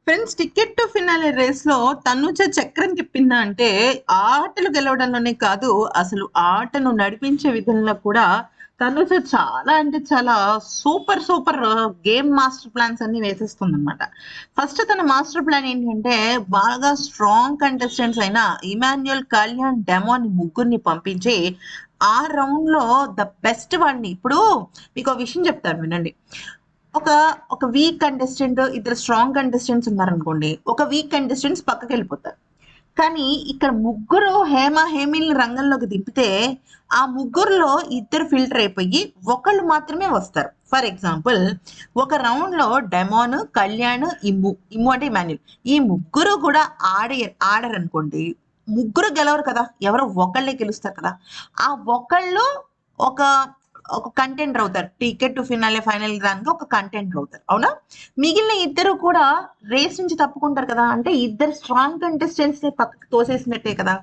Friends, ticket to finale రేస్‌లో తనుజ చక్రం తిప్పిందా అంటే, ఆటలు గెలవడంలోనే కాదు, అసలు ఆటను నడిపించే విధంలో కూడా తనుజ చాలా అంటే చాలా సూపర్ గేమ్ మాస్టర్ ప్లాన్స్ అన్నీ వేసేస్తుందనమాట. ఫస్ట్ తన మాస్టర్ ప్లాన్ ఏంటి అంటే, బాగా స్ట్రాంగ్ కంటెస్టెంట్స్ అయిన ఇమాన్యుయల్, కళ్యాణ్, డెమోన్ ముగ్గురిని పంపించి, ఆ రౌండ్‌లో ద బెస్ట్ వాళ్ళని ఇప్పుడు మీకో విషయం చెప్తాను వినండి. ఒక ఒక వీక్ కంటెస్టెంట్, ఇద్దరు స్ట్రాంగ్ కంటెస్టెంట్స్ ఉన్నారనుకోండి. ఒక వీక్ కంటెస్టెంట్స్ పక్కకెళ్ళిపోతారు. కానీ ఇక్కడ ముగ్గురు హేమ, హేమిల్ని రంగంలోకి దింపితే, ఆ ముగ్గురిలో ఇద్దరు ఫిల్టర్ అయిపోయి, ఒకళ్ళు మాత్రమే వస్తారు. ఫర్ ఎగ్జాంపుల్, ఒక రౌండ్‌లో డెమోన్, కళ్యాణ్, ఇమ్ము అంటే ఇమాన్యుల్. ఈ ముగ్గురు కూడా ఆడరనుకోండి. ముగ్గురు గెలవరు కదా! ఎవరో ఒకళ్ళే గెలుస్తారు కదా! ఆ ఒకళ్ళు ఒక ఒక కంటెండర్ అవుతారు. టికెట్ టు ఫినాలే ఫైనల్ రానికి ఒక కంటెండర్ అవుతారు. అవునా? మిగిలిన ఇద్దరు కూడా రేస్ నుంచి తప్పుకుంటారు కదా! అంటే ఇద్దరు స్ట్రాంగ్ కంటెస్టెంట్స్‌ని పక్కకి తోసేసినట్టే కదా!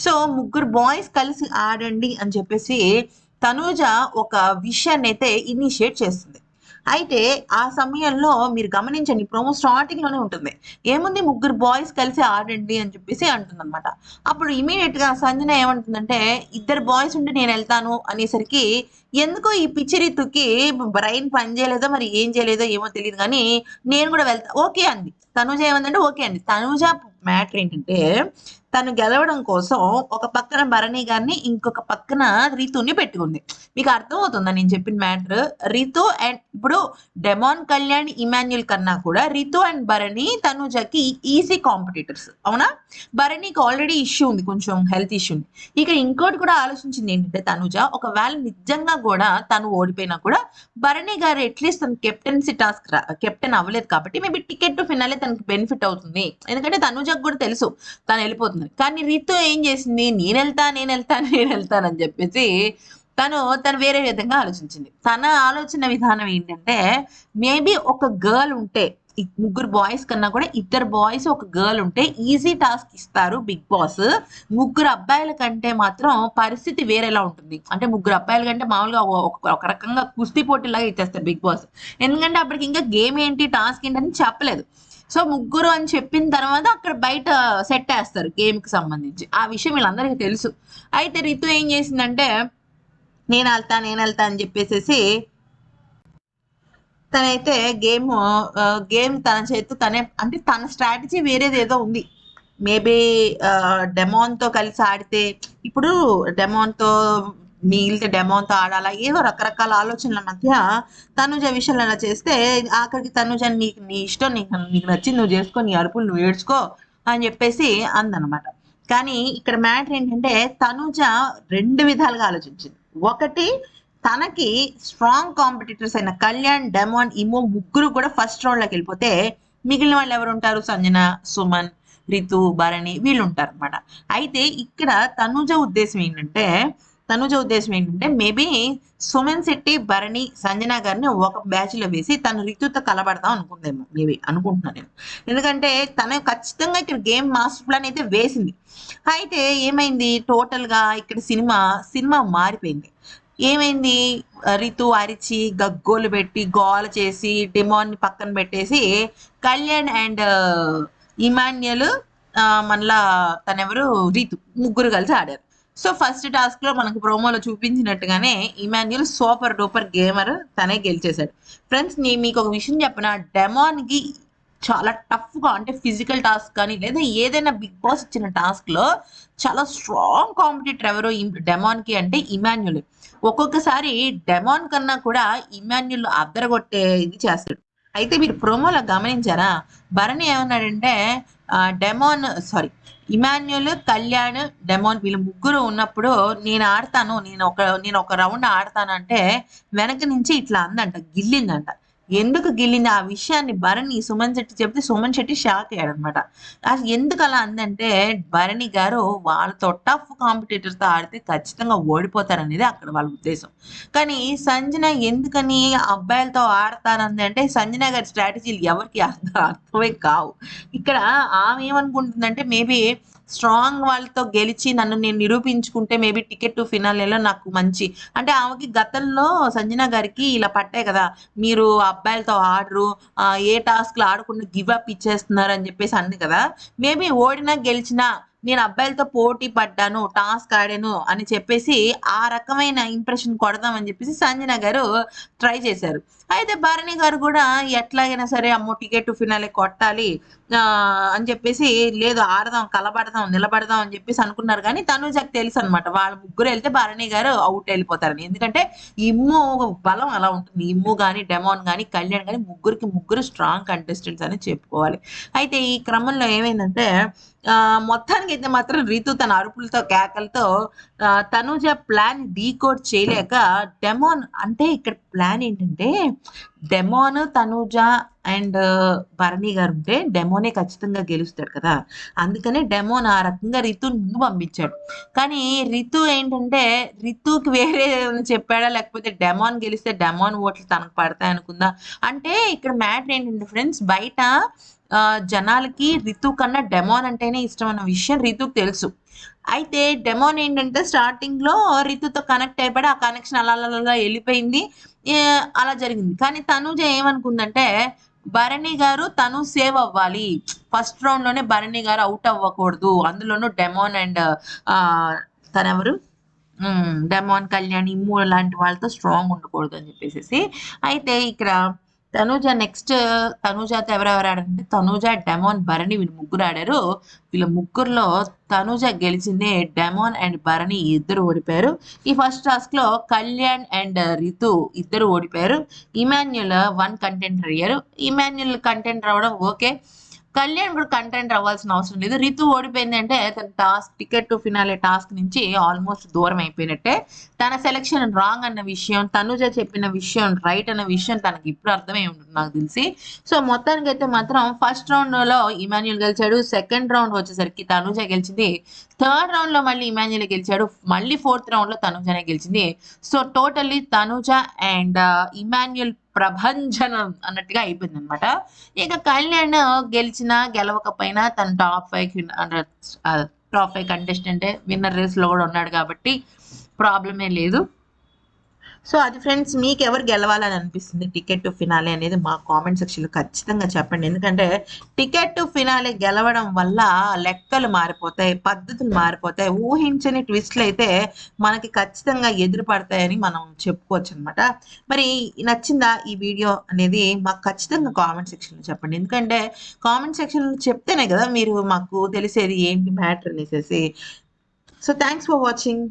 సో, ముగ్గురు బాయ్స్ కలిసి ఆడండి అని చెప్పేసి తనూజ ఒక విషయాన్నైతే ఇనిషియేట్ చేస్తుంది. అయితే ఆ సమయంలో మీరు గమనించండి, ప్రోమో స్టార్టింగ్‌లోనే ఉంటుంది. ఏముంది, ముగ్గురు బాయ్స్ కలిసి ఆడండి అని చెప్పేసి అంటుందన్నమాట. అప్పుడు ఇమ్మీడియేట్‌గా సంజన ఏమంటుందంటే, ఇద్దరు బాయ్స్ ఉంటే నేనెళ్తాను అనేసరికి, ఎందుకో ఈ పిచ్చి రితుకి బ్రైన్ పని చేయలేదో మరి ఏం చేయలేదో ఏమో తెలీదు గానీ, నేను కూడా వెళ్తా ఓకే అంది. తనూజ ఏమందంటే ఓకే అంది. తనూజ మ్యాటర్ ఏంటంటే, తను గెలవడం కోసం ఒక పక్కన భరణి గారిని, ఇంకొక పక్కన రితుని పెట్టుకుంది. మీకు అర్థమవుతుందా నేను చెప్పిన మ్యాటర్? రితు అండ్ ఇప్పుడు డెమాన్, కళ్యాణ్, ఇమాన్యుల్ కన్నా కూడా రితు అండ్ భరణి తనూజకి ఈజీ కాంపిటీటర్స్. అవునా? భరణికి ఆల్రెడీ ఇష్యూ ఉంది, కొంచెం హెల్త్ ఇష్యూ ఉంది. ఇక ఇంకోటి కూడా ఆలోచించింది ఏంటంటే తనుజ, ఒకవేళ నిజంగా కూడా తను ఓడిపోయినా కూడా భరణి గారు అట్లీస్ట్ తన కెప్టెన్సీ టాస్క్ కెప్టెన్ అవ్వలేదు కాబట్టి మేబీ టికెట్ టు ఫినాలే తనకి బెనిఫిట్ అవుతుంది. ఎందుకంటే తనుజకు కూడా తెలుసు తను వెళ్ళిపోతుంది. కానీ రితు ఏం చేసింది, నేనెళ్తానని చెప్పేసి తను వేరే విధంగా ఆలోచించింది. తన ఆలోచన విధానం ఏంటంటే, మేబీ ఒక గర్ల్ ఉంటే, ఈ ముగ్గురు బాయ్స్ కన్నా కూడా ఇద్దరు బాయ్స్, ఒక గర్ల్ ఉంటే ఈజీ టాస్క్ ఇస్తారు బిగ్ బాస్. ముగ్గురు అబ్బాయిల కంటే మాత్రం పరిస్థితి వేరేలా ఉంటుంది. అంటే ముగ్గురు అబ్బాయిల కంటే మామూలుగా ఒక రకంగా కుస్తీ పోటీలాగా ఇచ్చేస్తారు బిగ్ బాస్. ఎందుకంటే అప్పటికి ఇంకా గేమ్ ఏంటి, టాస్క్ ఏంటి అని చెప్పలేదు. సో ముగ్గురు అని చెప్పిన తర్వాత అక్కడ బయట సెట్ వేస్తారు గేమ్ కి సంబంధించి. ఆ విషయం వీళ్ళందరికీ తెలుసు. అయితే రితు ఏం చేసిందంటే, నేనెళ్తా అని చెప్పేసేసి తనైతే గేమ్ తన చేత్తో తనే, అంటే తన స్ట్రాటజీ వేరేదేదో ఉంది. మేబీ డెమాన్‌తో కలిసి ఆడితే, ఇప్పుడు డెమాన్‌తో మిగిలితే డెమాన్‌తో ఆడాలా, ఏదో రకరకాల ఆలోచనల మధ్య తనుజ విషయంలో అలా చేస్తే, ఆఖరికి తనుజ నీకు నీ ఇష్టం, నీకు నీకు నచ్చింది నువ్వు జేసుకో, నీ అరుపులు నువ్వు ఏడ్చుకో అని జెప్పేసి అందనమాట. కానీ ఇక్కడ మ్యాటర్ ఏంటంటే, తనుజ 2 విధాలుగా ఆలోచించింది. ఒకటి, తనకి స్ట్రాంగ్ కాంపిటీటర్స్ అయిన కళ్యాణ్, డెమాన్, ఇమో ముగ్గురు కూడా ఫస్ట్ రౌండ్‌లోకి వెళ్ళిపోతే, మిగిలిన వాళ్ళు ఎవరుంటారు? సంజన, సుమన్, రితు, భరణి వీళ్ళుంటారనమాట. అయితే ఇక్కడ తనుజ ఉద్దేశం ఏంటంటే మేబీ సుమన్ శెట్టి, భరణి, సంజన గారిని ఒక బ్యాచ్‌లో వేసి తను రితుతో కలబడదాం అనుకుందేమో, మేబీ అనుకుంటున్నా నేను. ఎందుకంటే తను ఖచ్చితంగా ఇక్కడ గేమ్ మాస్టర్ ప్లాన్ అయితే వేసింది. అయితే ఏమైంది, టోటల్‌గా ఇక్కడ సినిమా మారిపోయింది. ఏమైంది, రితు అరిచి, గగ్గోలు పెట్టి, గోల చేసి, డిమాండ్‌ని పక్కన పెట్టేసి, కళ్యాణ్ అండ్ ఇమాన్యుల్, మళ్ళా తనెవరు, రితు ముగ్గురు కలిసి ఆడారు. సో ఫస్ట్ టాస్క్ లో మనకు ప్రోమోలో చూపించినట్టుగానే ఇమాన్యుల్ సూపర్ డూపర్ గేమర్, తనే గెలిచేశాడు. ఫ్రెండ్స్, నేను మీకు ఒక విషయం చెప్పిన, డెమాన్ కి చాలా టఫ్ గా, అంటే ఫిజికల్ టాస్క్ కానీ లేదా ఏదైనా బిగ్ బాస్ ఇచ్చిన టాస్క్ లో చాలా స్ట్రాంగ్ కాంపిటీటర్ ఎవరో డెమాన్ కి అంటే ఇమాన్యుల్. ఒక్కొక్కసారి డెమాన్ కన్నా కూడా ఇమాన్యుల్ అద్దరగొట్టే ఇది చేస్తాడు. అయితే మీరు ప్రోమోలో గమనించారా, భరణి ఏమన్నాడంటే, demon sorry Emmanuel, Kalyan, demon వీళ్ళు ముగ్గురు ఉన్నప్పుడు నేను ఒక రౌండ్ ఆడతాను అంటే వెనక నుంచి ఇట్లా అందంట, గిల్లిందంట. ఎందుకు గిల్లింది ఆ విషయాన్ని భరణి సుమన్ శెట్టి చెప్తే సుమన్ శెట్టి షాక్ అయ్యాడు అనమాట. అసలు ఎందుకు అలా అందంటే, భరణి గారు వాళ్ళతో టఫ్ కాంపిటీటర్స్ తో ఆడితే ఖచ్చితంగా ఓడిపోతారనేది అక్కడ వాళ్ళ ఉద్దేశం. కానీ సంజన ఎందుకని అబ్బాయిలతో ఆడతానంది అంటే, సంజన గారి స్ట్రాటజీలు ఎవరికి అర్థమే కావు. ఇక్కడ ఆమె ఏమనుకుంటుందంటే, మేబీ స్ట్రాంగ్ వాళ్ళతో గెలిచి నన్ను నేను నిరూపించుకుంటే మేబీ టికెట్ టు ఫినాలేలో నాకు మంచి అంటే ఆమెకి గతంలో సంజన గారికి ఇలా పట్టాయి కదా, మీరు అబ్బాయిలతో ఆడరు, ఏ టాస్క్లు ఆడకుండా గివ్ అప్ ఇచ్చేస్తున్నారు అని చెప్పేసి అంది కదా. మేబీ ఓడినా గెలిచినా నేను అబ్బాయిలతో పోటీ పడ్డాను, టాస్క్ ఆడాను అని చెప్పేసి ఆ రకమైన ఇంప్రెషన్ కొడదామని చెప్పేసి సంజన గారు ట్రై చేశారు. అయితే భరణి గారు కూడా ఎట్లాగైనా సరే అమ్మో టికెట్ టు ఫినాలే కొట్టాలి అని చెప్పేసి లేదు ఆడదాం, కలబడదాం, నిలబడదాం అని చెప్పేసి అనుకున్నారు. కానీ తనుజకి తెలుసు అనమాట వాళ్ళ ముగ్గురు వెళ్తే భరణి గారు అవుట్ వెళ్ళిపోతారని. ఎందుకంటే ఇమ్ము బలం అలా ఉంటుంది. ఇమ్ము కానీ, డెమోన్ కానీ, కళ్యాణ్ కానీ ముగ్గురు స్ట్రాంగ్ కంటెస్టెంట్స్ అని చెప్పుకోవాలి. అయితే ఈ క్రమంలో ఏమైందంటే మొత్తానికి అయితే మాత్రం రితు తన అరుపులతో కేకలతో తనుజ ప్లాన్ డీకోడ్ చేయలేక డెమోన్ అంటే ఇక్కడ ప్లాన్ ఏంటంటే డెమోన్, తనుజ అండ్ భరణి గారు ఉంటే డెమోనే ఖచ్చితంగా గెలుస్తాడు కదా. అందుకనే డెమోన్ ఆ రకంగా రితుని ముందు పంపించాడు. కానీ రితు ఏంటంటే రితుకి వేరే చెప్పాడా లేకపోతే డెమోన్ గెలిస్తే డెమోన్ ఓట్లు తనకు పడతాయి అనుకుందా అంటే ఇక్కడ మ్యాటర్ ఏంటంటే ఫ్రెండ్స్ బయట జనాలకి రితు కన్నా డెమోన్ అంటేనే ఇష్టం అన్న విషయం రితుకు తెలుసు. అయితే డెమోన్ ఏంటంటే స్టార్టింగ్ లో రితుతో కనెక్ట్ అయిపోయి ఆ కనెక్షన్ అలా వెళ్ళిపోయింది, అలా జరిగింది. కానీ తనుజ ఏమనుకుందంటే భరణి గారు తను సేవ్ అవ్వాలి, ఫస్ట్ రౌండ్ లోనే భరణి గారు అవుట్ అవ్వకూడదు, అందులోనూ డెమోన్ అండ్ తనెవరు డెమోన్, కళ్యాణ్, ఇమ్ము లాంటి వాళ్ళతో స్ట్రాంగ్ ఉండకూడదు అని చెప్పేసి. అయితే ఇక్కడ తనుజ నెక్స్ట్ తనుజతో ఎవరెవరు ఆడారంటే తనుజ, డెమోన్, భరణి వీళ్ళు ముగ్గురు ఆడారు. వీళ్ళ ముగ్గురులో తనుజ గెలిచిందే, డెమోన్ అండ్ భరణి ఇద్దరు ఓడిపోయారు. ఈ ఫస్ట్ టాస్క్ లో కళ్యాణ్ అండ్ రితు ఇద్దరు ఓడిపోయారు. ఇమాన్యుల్ 1 కంటెంటర్ అయ్యారు. ఇమాన్యుల్ కంటెంటర్ అవ్వడం ఓకే, కళ్యాణ్ కూడా కంటెంట్ అవ్వాల్సిన అవసరం లేదు. రితు ఓడిపోయింది అంటే తన task ticket to finale task నుంచి ఆల్మోస్ట్ దూరం అయిపోయినట్టే. తన సెలక్షన్ రాంగ్ అన్న విషయం, తనుజ చెప్పిన విషయం రైట్ అన్న విషయం తనకి ఇప్పుడు అర్థమై ఉంటుంది నాకు తెలిసి. సో మొత్తానికి అయితే మాత్రం ఫస్ట్ రౌండ్ లో ఇమాన్యుల్ గెలిచాడు, సెకండ్ రౌండ్ వచ్చేసరికి తనుజ గెలిచింది, థర్డ్ రౌండ్ లో మళ్ళీ ఇమాన్యుల్ గెలిచాడు, మళ్ళీ ఫోర్త్ రౌండ్ లో తనుజనే గెలిచింది. So totally Tanuja and Emmanuel ప్రభంజనం అన్నట్టుగా అయిపోయింది అనమాట. ఇక కళ్యాణ్ గెలిచినా గెలవకపోయినా తన టాప్ 5 కంటెస్టెంట్ విన్నర్ రేస్ లో కూడా ఉన్నాడు కాబట్టి ప్రాబ్లమే లేదు. సో అది ఫ్రెండ్స్, మీకు ఎవరు గెలవాలని అనిపిస్తుంది టికెట్ టు ఫినాలే అనేది మా కామెంట్ సెక్షన్లో ఖచ్చితంగా చెప్పండి. ఎందుకంటే టికెట్ టు ఫినాలే గెలవడం వల్ల లెక్కలు మారిపోతాయి, పద్ధతులు మారిపోతాయి, ఊహించని ట్విస్ట్లు అయితే మనకి ఖచ్చితంగా ఎదురు పడతాయని మనం చెప్పుకోవచ్చు అనమాట. మరి నచ్చిందా ఈ వీడియో అనేది మాకు ఖచ్చితంగా కామెంట్ సెక్షన్లో చెప్పండి. ఎందుకంటే కామెంట్ సెక్షన్లో చెప్తేనే కదా మీరు మాకు తెలిసేది ఏంటి మ్యాటర్ అనేసి. So thanks for watching.